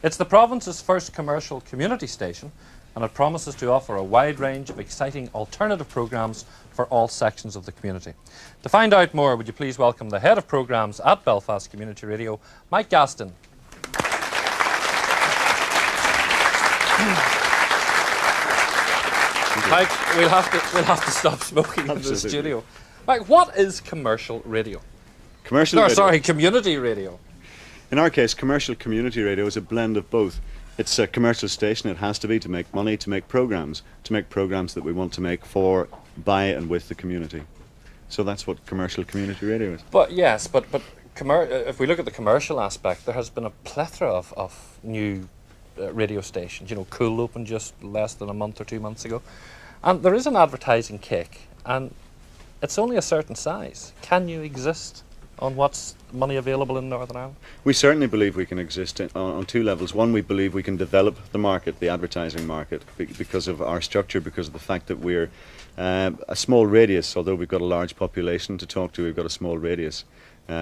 It's the province's first commercial community station, and it promises to offer a wide range of exciting alternative programmes for all sections of the community. To find out more, would you please welcome the Head of Programmes at Belfast Community Radio, Mike Gaston. Mike, we'll have to stop smoking in the studio. Mike, what is commercial radio? Community radio. In our case, commercial community radio is a blend of both. It's a commercial station. It has to be to make money, to make programmes that we want to make for, by and with the community. So that's what commercial community radio is. But yes, but if we look at the commercial aspect, there has been a plethora of new radio stations. You know, Cool opened just less than a month or 2 months ago. And there is an advertising kick, and it's only a certain size. Can you exist on what's money available in Northern Ireland? We certainly believe we can exist on two levels. One, we believe we can develop the market, the advertising market, because of our structure, because of the fact that we're a small radius. Although we've got a large population to talk to, we've got a small radius.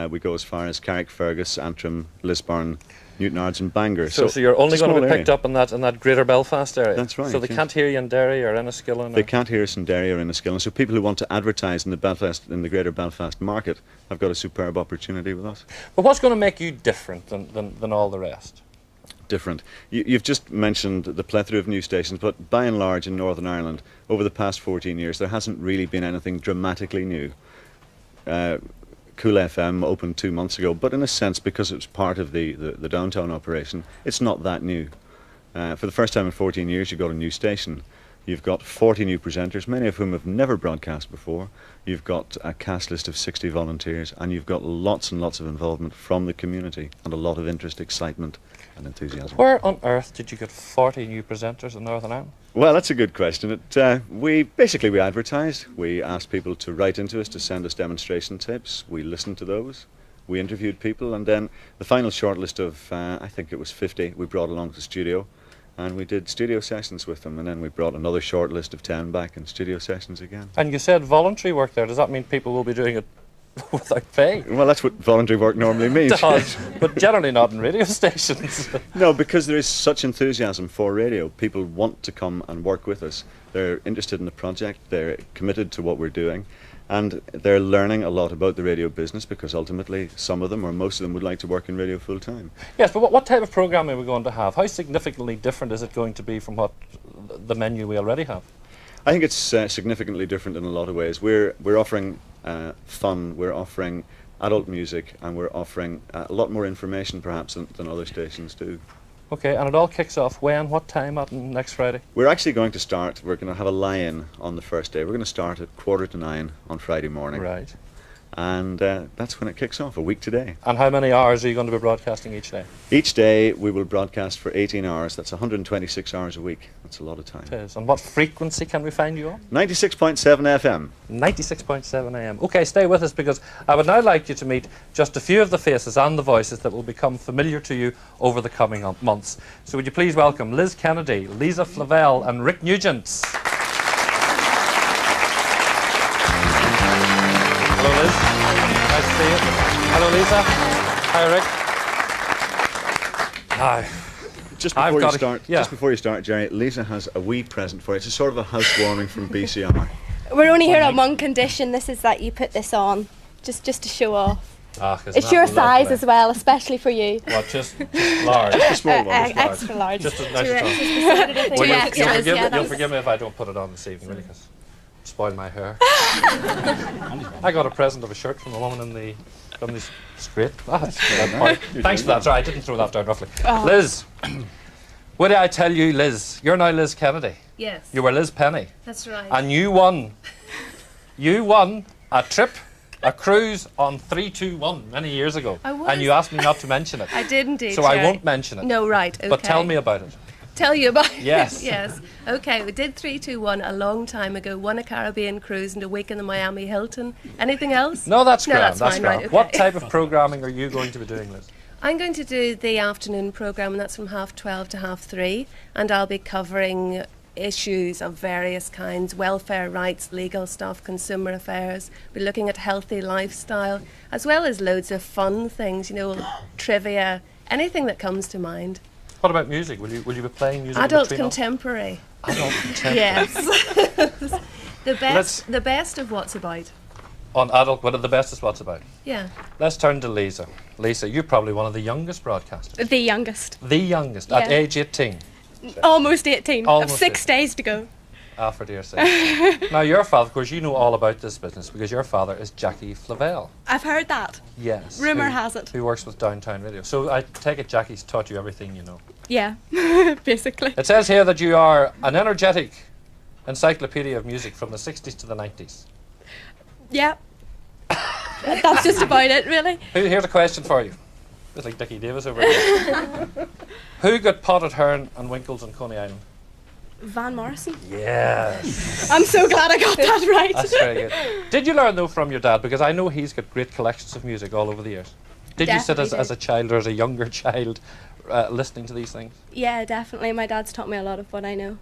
We go as far as Carrickfergus, Antrim, Lisburn, Newtonards and Bangor. So you're only going to be picked up in that greater Belfast area? That's right. So they can't hear you in Derry or Enniskillen? They can't hear us in Derry or Enniskillen. So people who want to advertise in the greater Belfast market have got a superb opportunity with us. But what's going to make you different than all the rest? Different. You've just mentioned the plethora of new stations, but by and large in Northern Ireland, over the past 14 years, there hasn't really been anything dramatically new. Cool FM opened 2 months ago, but in a sense, because it was part of the downtown operation, it's not that new. For the first time in 14 years, you've got a new station. You've got 40 new presenters, many of whom have never broadcast before. You've got a cast list of 60 volunteers, and you've got lots and lots of involvement from the community, and a lot of interest, excitement and enthusiasm. Where on earth did you get 40 new presenters in Northern Ireland? Well, that's a good question. We advertised. We asked people to write into us, to send us demonstration tapes. We listened to those. We interviewed people, and then the final shortlist of, I think it was 50, we brought along to the studio, and we did studio sessions with them, and then we brought another shortlist of 10 back and studio sessions again. And you said voluntary work there. Does that mean people will be doing it without pay? Well, that's what voluntary work normally means. It does, but generally not in radio stations. No, because there is such enthusiasm for radio. People want to come and work with us. They're interested in the project, they're committed to what we're doing, and they're learning a lot about the radio business, because ultimately some of them or most of them would like to work in radio full time. Yes, but what type of programming are we going to have? How significantly different is it going to be from what the menu we already have? I think it's significantly different in a lot of ways. We're offering fun, we're offering adult music, and we're offering a lot more information perhaps than other stations do. Okay, and it all kicks off when? What time next Friday? We're actually going to have a lie-in on the first day. We're going to start at 8:45 on Friday morning. Right. And that's when it kicks off, a week today. And how many hours are you going to be broadcasting each day? Each day we will broadcast for 18 hours. That's 126 hours a week. That's a lot of time. It is. And what frequency can we find you on? 96.7 FM. 96.7 AM. Okay, stay with us, because I would now like you to meet just a few of the faces and the voices that will become familiar to you over the coming months. So would you please welcome Liz Kennedy, Lisa Flavelle and Rick Nugent. Hello, Liz. Nice to see you. Hello, Lisa. Hi, Rick. Hi. Just before you start, Jerry, Lisa has a wee present for you. It's a sort of a housewarming from BCR. We're only here on one condition. This is that you put this on, just to show off. It's your size as well, especially for you. What, just large? Just a small one. Extra large. Just as nice as Well, you'll forgive me if I don't put it on this evening, really, because spoil my hair. I got a present of a shirt from a woman in the street. Thanks for that. Sorry, I didn't throw that down roughly. Oh. Liz, what did I tell you, Liz? You're now Liz Kennedy. Yes. You were Liz Penny. That's right. And you won. You won a cruise on 321 many years ago. I was. And you asked me not to mention it. I did indeed. So I won't mention it. No, right. Okay. But tell me about it. Tell you about Yes. it? Yes. Okay, we did 321 a long time ago. Won a Caribbean cruise and a week in the Miami Hilton. Anything else? No, that's grand. That's that's fine, grand. right, okay. What type of programming are you going to be doing, Liz? I'm going to do the afternoon programme, and that's from 12:30 to 3:30, and I'll be covering issues of various kinds: welfare rights, legal stuff, consumer affairs. We're looking at healthy lifestyle, as well as loads of fun things, you know, trivia, anything that comes to mind. What about music? Will you be playing music? Adult between all? contemporary. Adult contemporary. Yes. the best of what's about. On adult, what are the best is what's about. Yeah. Let's turn to Lisa. Lisa, you're probably one of the youngest broadcasters. The youngest. The youngest, at Yeah. age 18. Almost 18. Almost I've 6 18. days to go. Ah, for dear sake. Now, your father, of course, you know all about this business because your father is Jackie Flavelle. I've heard that. Yes. Rumour has it. Who works with Downtown Radio. So I take it Jackie's taught you everything you know. Yeah, basically. It says here that you are an energetic encyclopedia of music from the 60s to the 90s. Yeah. That's just about it, really. Here's a question for you. It's like Dickie Davis over here. Who got potted Hearn and Winkles on Coney Island? Van Morrison. Yes. I'm so glad I got that right. That's very good. Did you learn though from your dad? Because I know he's got great collections of music all over the years. Did you sit Definitely as a child or as a younger child listening to these things? Yeah, definitely. My dad's taught me a lot of what I know.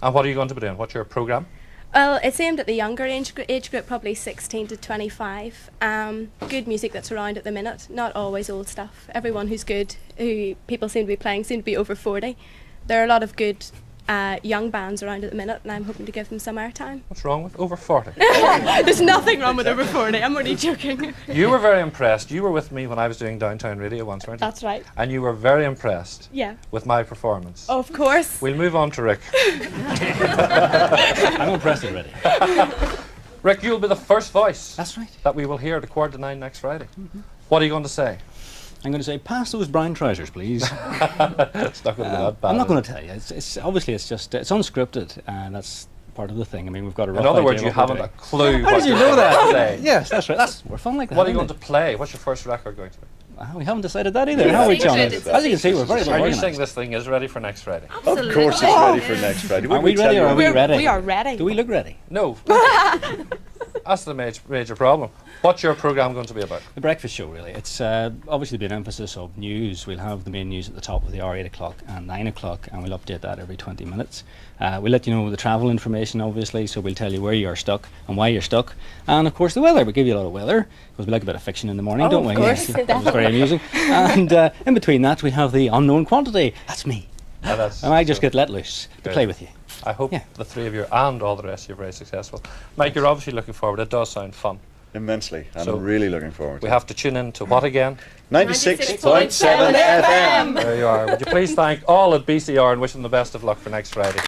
And what are you going to be doing? What's your programme? Well, it's aimed at the younger age group, probably 16 to 25. Good music that's around at the minute, not always old stuff. Everyone who's good, who people seem to be playing, seem to be over 40. There are a lot of good young bands around at the minute, and I'm hoping to give them some airtime. What's wrong with over 40? There's nothing wrong with over 40, I'm only joking. You were very impressed. You were with me when I was doing Downtown Radio once, weren't you? That's right. And you were very impressed Yeah. with my performance. Of course. We'll move on to Rick. I'm impressed already. Rick, you'll be the first voice That's right. that we will hear at 9:15 next Friday. What are you going to say? I'm going to say, pass those brown trousers, please. It's not going to be that bad. I'm not is going it? to tell you. It's obviously it's unscripted, and that's part of the thing. I mean, we've got a rough In other words, idea you what we're haven't a doing. clue How what did you you're know going to that? say. Yes, that's right. We're fun like that. What are you isn't going to play? What's your first record going to be? We haven't decided that either. How are we, John? It's As you can see, we're very well Are you organised. saying this thing is ready for next Friday? Of course it's ready for next Friday. Are we ready or are we ready? We are ready. Do we look ready? No. That's the major problem. What's your programme going to be about? The breakfast show, really. It's obviously been an emphasis of news. We'll have the main news at the top of the hour, 8 o'clock and 9 o'clock, and we'll update that every 20 minutes. We'll let you know the travel information, obviously, so we'll tell you where you are stuck and why you're stuck. And, of course, the weather. We'll give you a lot of weather, because we like a bit of fiction in the morning, don't we? of course. Yes, that was very amusing. And in between that, we have the unknown quantity. That's me. That's And I just so get let loose to good. play with you. I hope Yeah. the three of you and all the rest of you are very successful. Mike, you're obviously looking forward. It does sound fun. Immensely, and So I'm really looking forward to We it. have to tune in to what again? 96.7 FM. There you are. Would you please thank all at BCR and wish them the best of luck for next Friday.